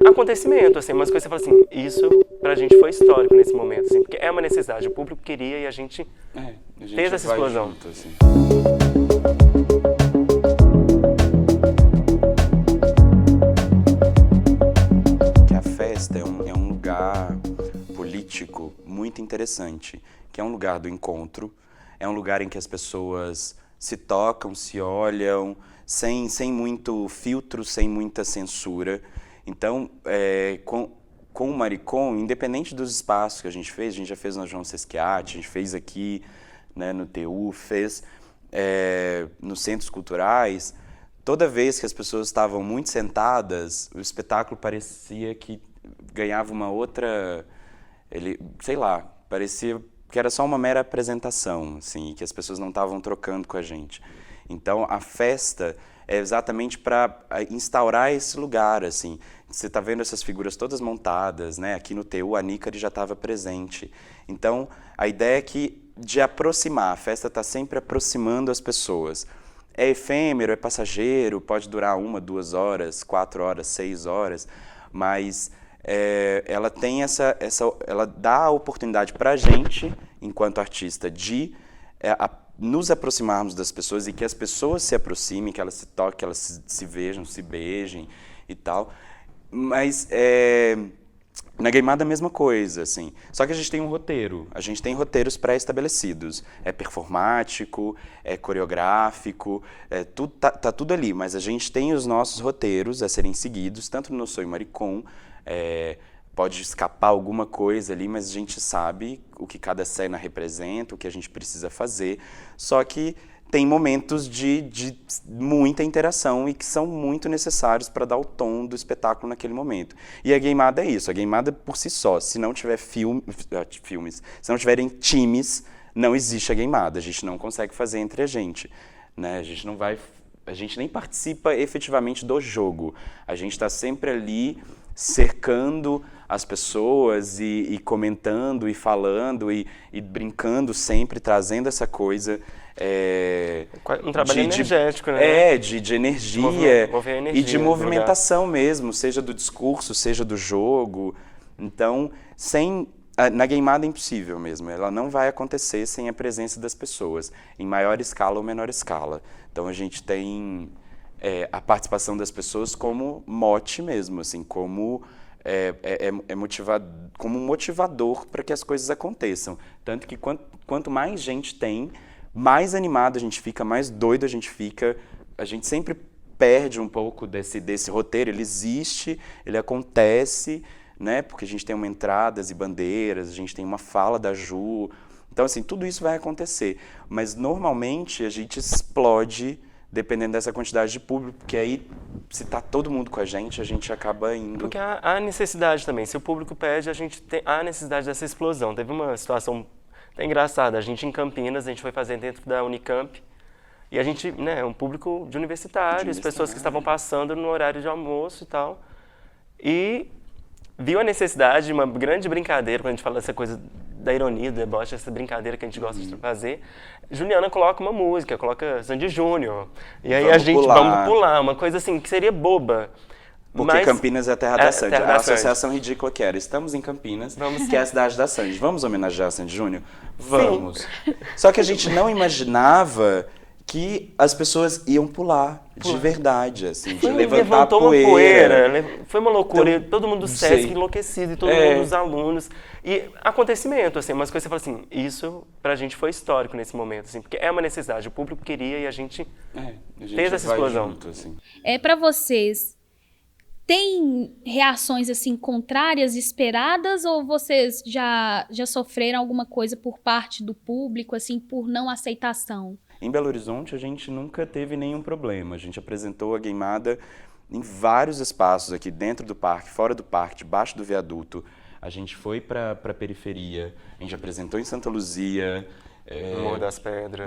acontecimento, assim, umas coisas que você fala assim, isso pra gente foi histórico nesse momento, assim, porque é uma necessidade, o público queria e a gente fez essa explosão. Junto, assim. Que a festa é um lugar político muito interessante, que é um lugar do encontro, é um lugar em que as pessoas se tocam, se olham, sem muito filtro, sem muita censura. Então, com o Maricom, independente dos espaços que a gente já fez no João Sesquiate, a gente fez aqui, né, no TU, fez nos centros culturais, toda vez que as pessoas estavam muito sentadas, o espetáculo parecia que ganhava uma outra... sei lá, parecia que era só uma mera apresentação, assim, que as pessoas não estavam trocando com a gente. Então, a festa é exatamente para instaurar esse lugar, assim. Você está vendo essas figuras todas montadas, né? Aqui no TU, a Nícari já estava presente. Então, a ideia é de aproximar, a festa está sempre aproximando as pessoas. É efêmero, é passageiro, pode durar 1, 2 horas, 4 horas, 6 horas, mas ela tem ela dá a oportunidade para a gente, enquanto artista, de nos aproximarmos das pessoas e que as pessoas se aproximem, que elas se toquem, que elas se vejam, se beijem e tal. Mas na Gaymada a mesma coisa, assim. Só que a gente tem um roteiro, a gente tem roteiros pré-estabelecidos. É performático, é coreográfico, tá tudo ali, mas a gente tem os nossos roteiros a serem seguidos, tanto no Sou Maricom, pode escapar alguma coisa ali, mas a gente sabe o que cada cena representa, o que a gente precisa fazer, só que tem momentos de muita interação e que são muito necessários para dar o tom do espetáculo naquele momento. E a Gaymada é isso, a Gaymada por si só, se não tiver filmes, se não tiverem times, não existe a Gaymada, a gente não consegue fazer entre a gente, né? A gente nem participa efetivamente do jogo, a gente está sempre ali cercando as pessoas e comentando e falando e brincando sempre, trazendo essa coisa... um trabalho energético, né? De energia, mover energia e de movimentação mesmo, seja do discurso, seja do jogo. Então, na Gaymada é impossível mesmo, ela não vai acontecer sem a presença das pessoas, em maior escala ou menor escala. Então, a gente tem a participação das pessoas como mote mesmo, assim, como como um motivador para que as coisas aconteçam. Tanto que quanto mais gente tem, mais animado a gente fica, mais doido a gente fica. A gente sempre perde um pouco desse roteiro. Ele existe, ele acontece, né? Porque a gente tem entradas e bandeiras, a gente tem uma fala da Ju. Então, assim, tudo isso vai acontecer. Mas, normalmente, a gente explode dependendo dessa quantidade de público, porque aí, se tá todo mundo com a gente acaba indo... Porque há necessidade também. Se o público pede, há necessidade dessa explosão. Teve uma situação até engraçada. A gente em Campinas, a gente foi fazer dentro da Unicamp, e a gente, né, um público de universitários, pessoas que estavam passando no horário de almoço e tal, e viu a necessidade de uma grande brincadeira, quando a gente fala dessa coisa da ironia, do deboche, essa brincadeira que a gente gosta de fazer. Juliana coloca uma música, coloca Sandy Júnior, e aí vamos pular, uma coisa assim, que seria boba. Porque Campinas é a terra da Sandy. A associação ridícula que era. Estamos em Campinas, que é a cidade da Sandy. Vamos homenagear a Sandy Júnior? Vamos. Sim. Só que a gente não imaginava que as pessoas iam pular de verdade, assim, de levantar poeira. Foi uma loucura, então, todo mundo do SESC enlouquecido, e todo mundo dos alunos. E acontecimento, assim, umas coisas que você fala assim, isso pra gente foi histórico nesse momento, assim, porque é uma necessidade, o público queria e a gente fez essa explosão. Junto, assim. Pra vocês, tem reações, assim, contrárias, esperadas, ou vocês já sofreram alguma coisa por parte do público, assim, por não aceitação? Em Belo Horizonte, a gente nunca teve nenhum problema. A gente apresentou a Gaymada em vários espaços aqui, dentro do parque, fora do parque, debaixo do viaduto. A gente foi para a periferia, a gente apresentou em Santa Luzia,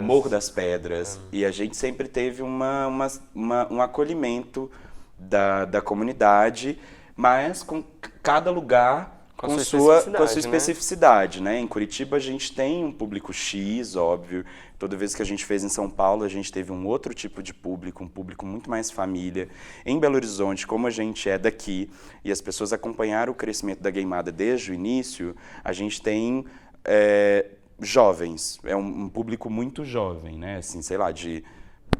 Morro das Pedras. E a gente sempre teve um acolhimento da comunidade, mas com cada lugar com sua especificidade, especificidade, né? Em Curitiba a gente tem um público X, óbvio. Toda vez que a gente fez em São Paulo, a gente teve um outro tipo de público, um público muito mais família. Em Belo Horizonte, como a gente é daqui e as pessoas acompanharam o crescimento da Gaymada desde o início, a gente tem jovens, é um público muito jovem, né? Assim, sei lá, de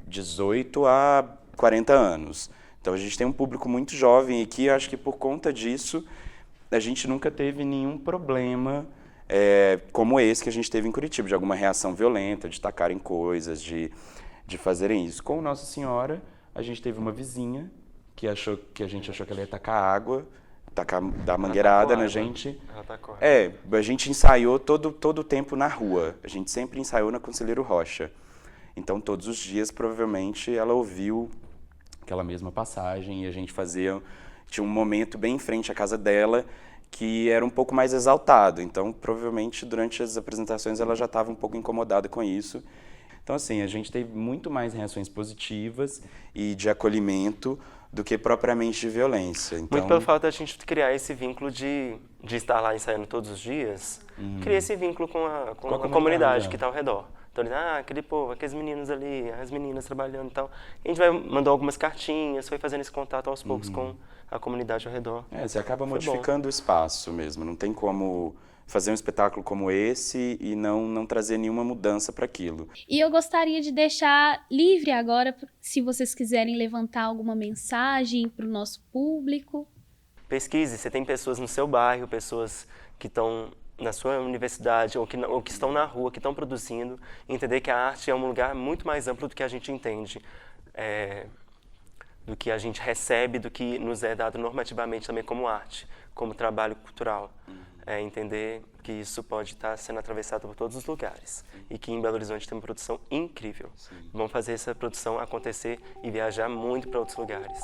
18 a 40 anos. Então a gente tem um público muito jovem aqui, eu acho que por conta disso a gente nunca teve nenhum problema como esse que a gente teve em Curitiba, de alguma reação violenta, de tacarem coisas, de fazerem isso. Com Nossa Senhora, a gente teve uma vizinha que a gente achou que ela ia tacar água, dar mangueirada na gente. Ela tacou. A gente ensaiou todo o tempo na rua. A gente sempre ensaiou na Conselheiro Rocha. Então, todos os dias, provavelmente, ela ouviu aquela mesma passagem e a gente tinha um momento bem em frente à casa dela que era um pouco mais exaltado. Então, provavelmente, durante as apresentações, ela já estava um pouco incomodada com isso. Então, assim, a gente teve muito mais reações positivas e de acolhimento do que propriamente de violência. Então, muito pelo fato da gente criar esse vínculo de estar lá ensaiando todos os dias, cria esse vínculo com a comunidade que está ao redor. Então, aquele povo, aqueles meninos ali, as meninas trabalhando e tal. A gente mandou algumas cartinhas, foi fazendo esse contato aos poucos com a comunidade ao redor. Você acaba modificando o espaço mesmo. Não tem como fazer um espetáculo como esse e não trazer nenhuma mudança para aquilo. E eu gostaria de deixar livre agora, se vocês quiserem levantar alguma mensagem para o nosso público. Pesquise, você tem pessoas no seu bairro, pessoas que estão na sua universidade ou que estão na rua, que estão produzindo, e entender que a arte é um lugar muito mais amplo do que a gente entende, do que a gente recebe, do que nos é dado normativamente também como arte, como trabalho cultural. Entender que isso pode estar sendo atravessado por todos os lugares e que em Belo Horizonte tem uma produção incrível. Vamos fazer essa produção acontecer e viajar muito para outros lugares.